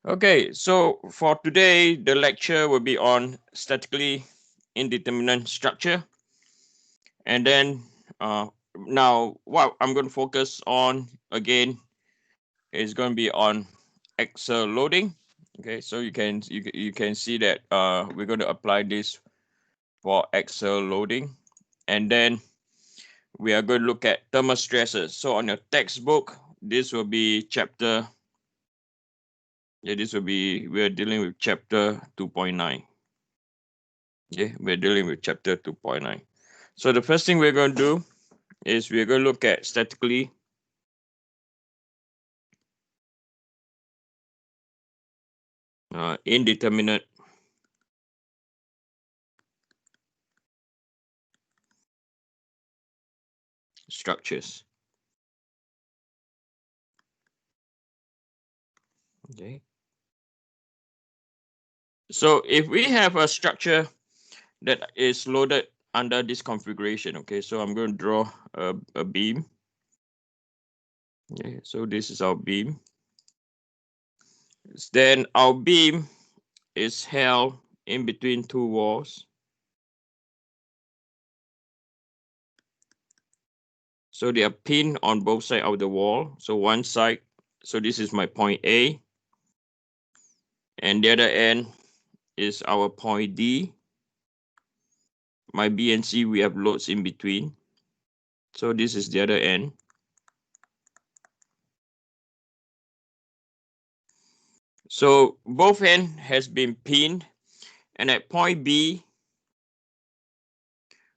Okay, so for today, the lecture will be on statically indeterminate structure. And then now what I'm going to focus on again is going to be on axial loading. Okay, so you can see that we're going to apply this for axial loading. And then we are going to look at thermal stresses. So on your textbook, this will be chapter, we're dealing with chapter 2.9. Okay, we're dealing with chapter 2.9. So the first thing we're going to do is we're going to look at statically indeterminate structures. Okay. So if we have a structure that is loaded under this configuration, okay, so I'm going to draw a beam. Okay, so this is our beam. Then our beam is held in between two walls. So they are pinned on both sides of the wall. So one side, so this is my point A, and the other end is our point D. My B and C, we have loads in between. So this is the other end. So both end has been pinned, and at point B,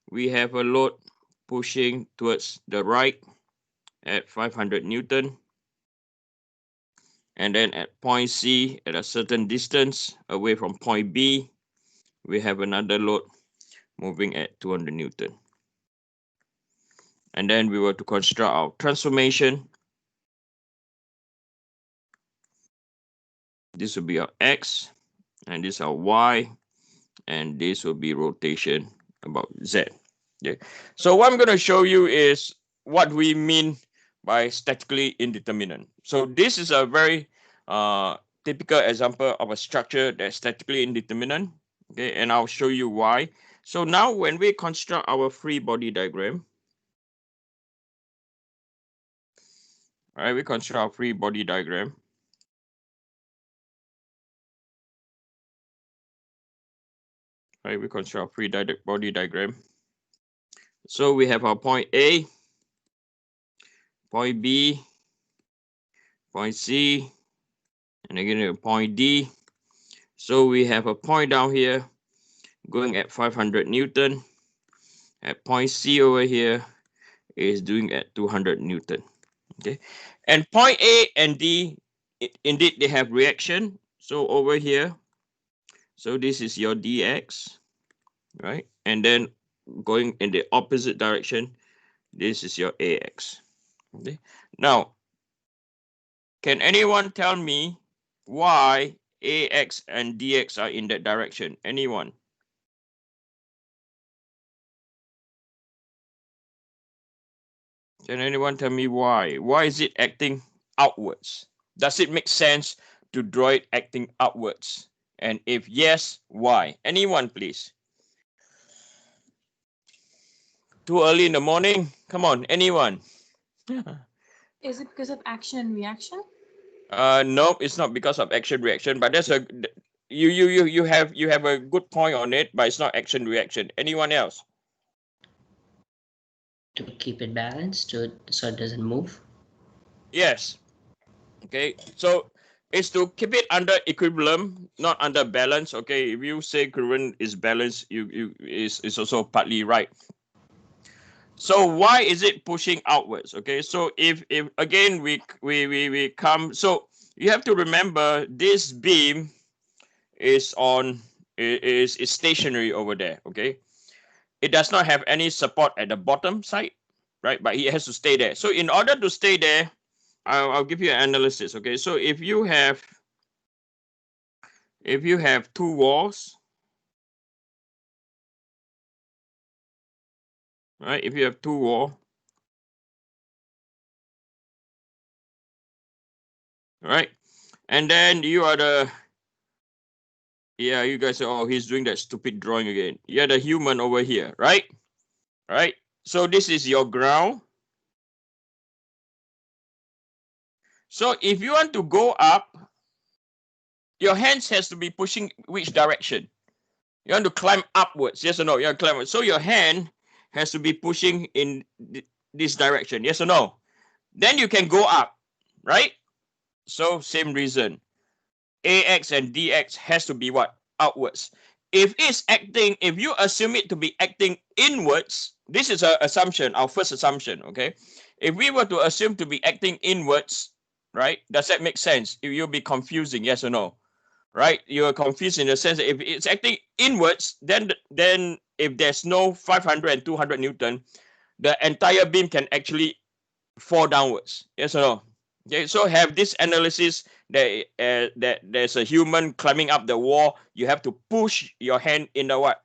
we have a load pushing towards the right at 500 Newton. And then at point C, at a certain distance away from point B, we have another load moving at 200 Newton. And then we were to construct our transformation. This will be our X, and this is our Y, and this will be rotation about Z. Okay. So what I'm going to show you is what we mean by statically indeterminate. So this is a very typical example of a structure that's statically indeterminate. Okay, and I'll show you why. So now when we construct our free body diagram, all right, we construct our free body diagram. All right, we construct a free body diagram. So we have our point A, point B, point C, and again a point D. So we have a point down here going at 500 Newton. At point C over here is doing at 200 Newton. Okay, and point A and D, indeed they have reaction. So over here, so this is your dx, right? And then going in the opposite direction, this is your ax. Okay, now can anyone tell me why ax and dx are in that direction? Anyone? Can anyone tell me why? Why is it acting outwards? Does it make sense to draw it acting outwards? And if yes, why? Anyone, please. Too early in the morning? Come on, anyone. Is it because of action and reaction? No, it's not because of action reaction, but that's a you have a good point on it, but it's not action reaction. Anyone else? To keep it balanced so it doesn't move. Yes. Okay, so it's to keep it under equilibrium, not under balance. Okay, if you say current is balanced, you is also partly right. So why is it pushing outwards? Okay, so if again we come, so you have to remember this beam is on is stationary over there. Okay, it does not have any support at the bottom side, right? But it has to stay there. So in order to stay there, I'll give you an analysis. Okay, so if you have two walls, right? If you have two walls, right? And then you are the, yeah, you guys say, oh, he's doing that stupid drawing again. You're the human over here, right? Right? So this is your ground. So if you want to go up, your hands has to be pushing which direction? You want to climb upwards, yes or no? You want to climb upwards. So your hand has to be pushing in this direction, yes or no? Then you can go up, right? So same reason. AX and DX has to be what? Outwards. If you assume it to be acting inwards, this is an assumption, our first assumption, okay? If we were to assume to be acting inwards, right? Does that make sense? If you'll be confusing, yes or no? Right? You're confused in the sense that if it's acting inwards, then if there's no 500 and 200 Newton, the entire beam can actually fall downwards. Yes or no? Okay, so have this analysis that there's a human climbing up the wall. You have to push your hand in the what?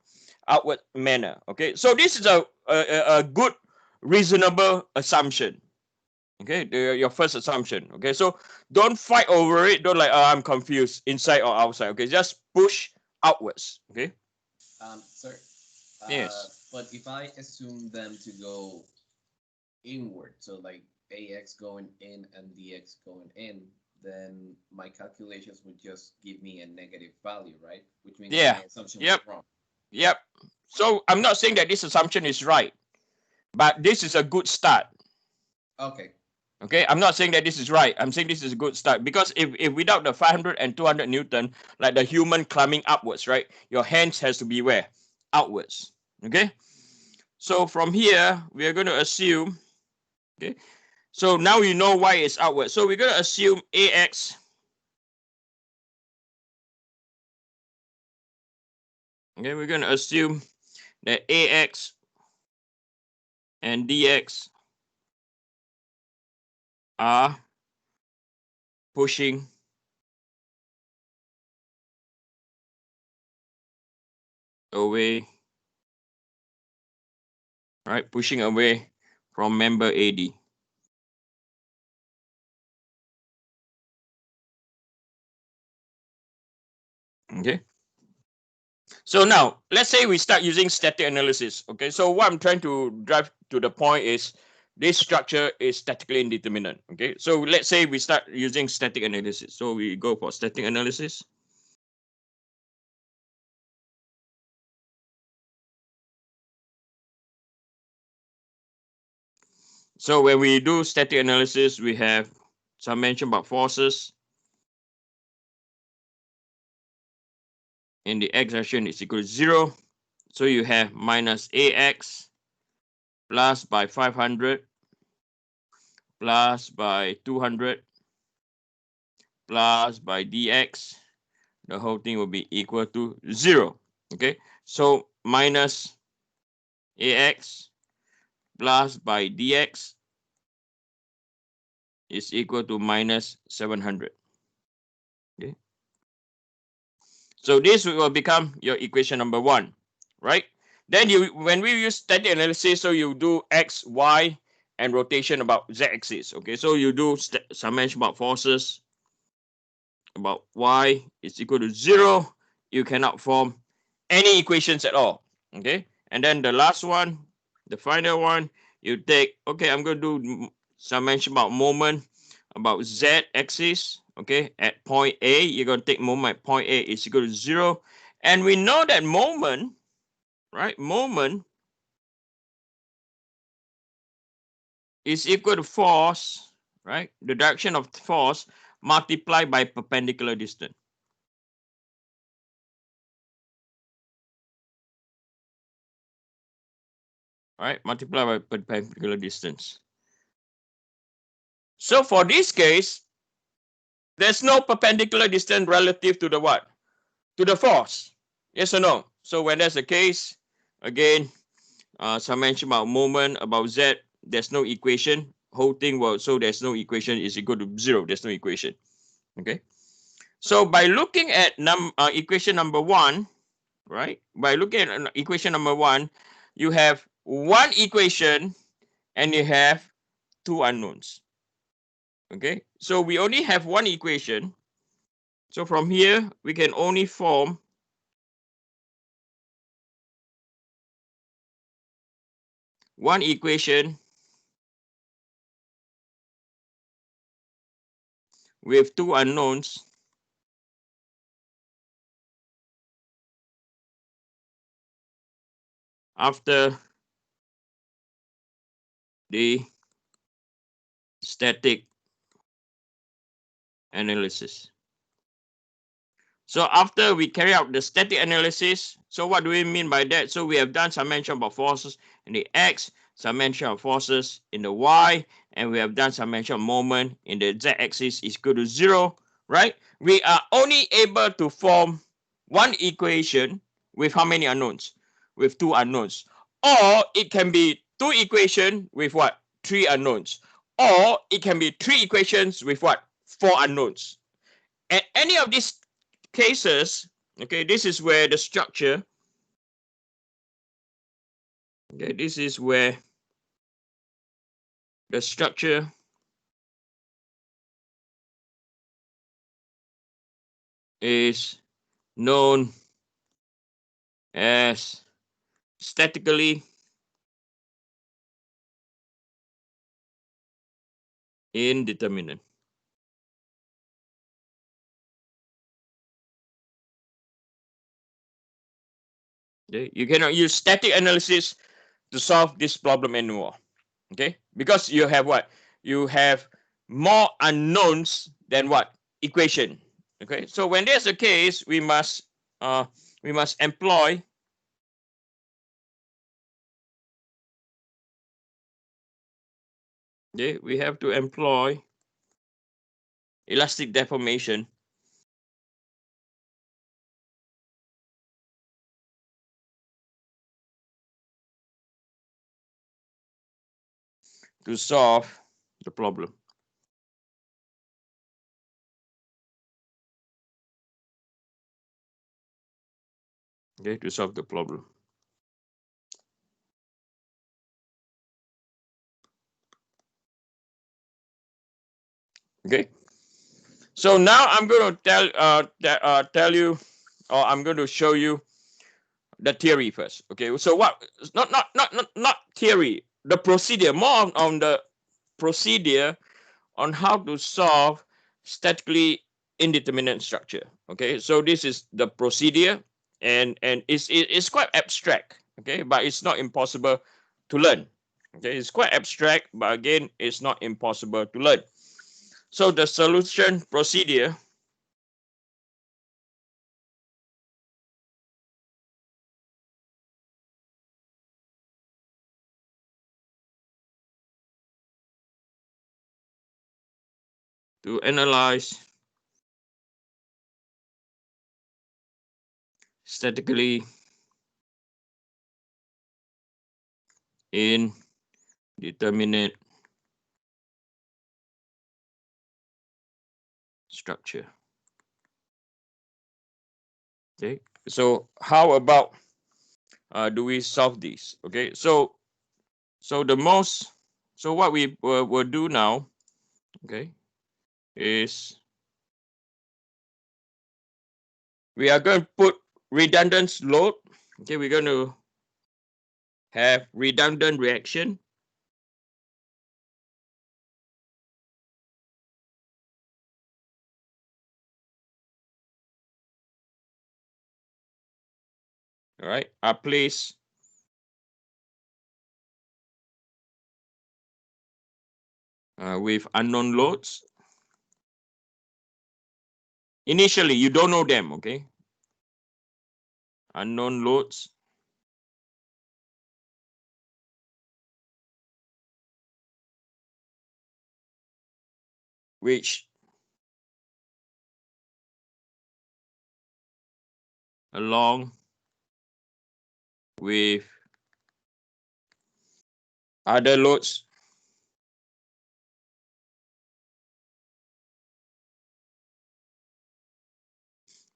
Outward manner. Okay, so this is a good, reasonable assumption. Okay, your first assumption. Okay, so don't fight over it. Don't like, oh, I'm confused, inside or outside. Okay, just push outwards. Okay. Sir. Yes. But if I assume them to go inward, so like AX going in and DX going in, then my calculations would just give me a negative value, right? Which means Yeah. my assumption Yep. was wrong. Yep. So I'm not saying that this assumption is right, but this is a good start. Okay. Okay, I'm not saying that this is right. I'm saying this is a good start because if without the 500 and 200 Newton, like the human climbing upwards, right? Your hands has to be where? Outwards. Okay. So from here, we are going to assume, okay. So now you know why it's outwards. So we're going to assume AX. Okay, we're going to assume that AX and DX are pushing away, right? Pushing away from member AD. Okay. So now let's say we start using static analysis. Okay. So what I'm trying to drive to the point is this structure is statically indeterminate. Okay. So let's say we start using static analysis. So we go for static analysis. So when we do static analysis, we have summation about forces in the x direction is equal to 0. So you have minus AX plus by 500 plus by 200 plus by DX. The whole thing will be equal to 0. Okay, so minus AX plus by DX is equal to minus 700. Okay, so this will become your equation number 1, right? Then when we use static analysis, so you do x, y, and rotation about z-axis. Okay, so you do summation about forces about y is equal to 0. You cannot form any equations at all. Okay, and then the last one, the final one, you take, okay, I'm going to do summation about moment about z-axis. Okay, at point A, you're going to take moment at point A is equal to 0. And we know that moment, right, moment is equal to force, right, the direction of force multiplied by perpendicular distance. Right, multiplied by perpendicular distance. So for this case, there's no perpendicular distance relative to the what? To the force. Yes or no? So when that's the case, again, summation about moment about z, there's no equation. Whole thing, well, so there's no equation is equal to 0. There's no equation. Okay. So by looking at equation number 1, right? By looking at equation number 1, you have one equation and you have two unknowns. Okay, so we only have one equation So from here, we can only form one equation with two unknowns after the static analysis. So after we carry out the static analysis, so what do we mean by that? So we have done summation about forces in the x, summation of forces in the y, and we have done summation of moment in the z-axis is equal to 0, right? We are only able to form one equation with how many unknowns? With two unknowns. Or it can be two equations with what? Three unknowns. Or it can be three equations with what? Four unknowns. At any of these cases, okay, this is where the structure, okay, this is where the structure is known as statically indeterminate. Okay, you cannot use static analysis to solve this problem anymore. Okay, because you have what? You have more unknowns than what? Equation. Okay, so when there's a case, we must employ we have to employ elastic deformation to solve the problem. Okay, to solve the problem. Okay, so now I'm going to tell you, or I'm going to show you the theory first. Okay, so what? Not theory. The procedure, more on the procedure on how to solve statically indeterminate structure. Okay, so this is the procedure, and it's quite abstract. Okay, but it's not impossible to learn. Okay, it's quite abstract, but again, it's not impossible to learn. So the solution procedure to analyze statically indeterminate structure. Okay, so how about do we solve these? Okay, so what we will do now, okay, is we are going to put redundant load. Okay, we're going to have redundant reaction. All right, are placed with unknown loads. Initially, you don't know them, okay? Unknown loads. Which along with other loads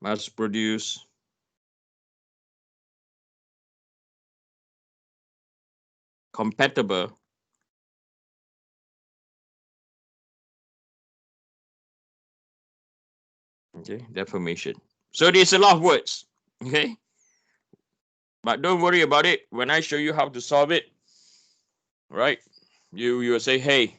must produce compatible Okay, deformation. So there's a lot of words. Okay, but don't worry about it. When I show you how to solve it, right? You will say, hey,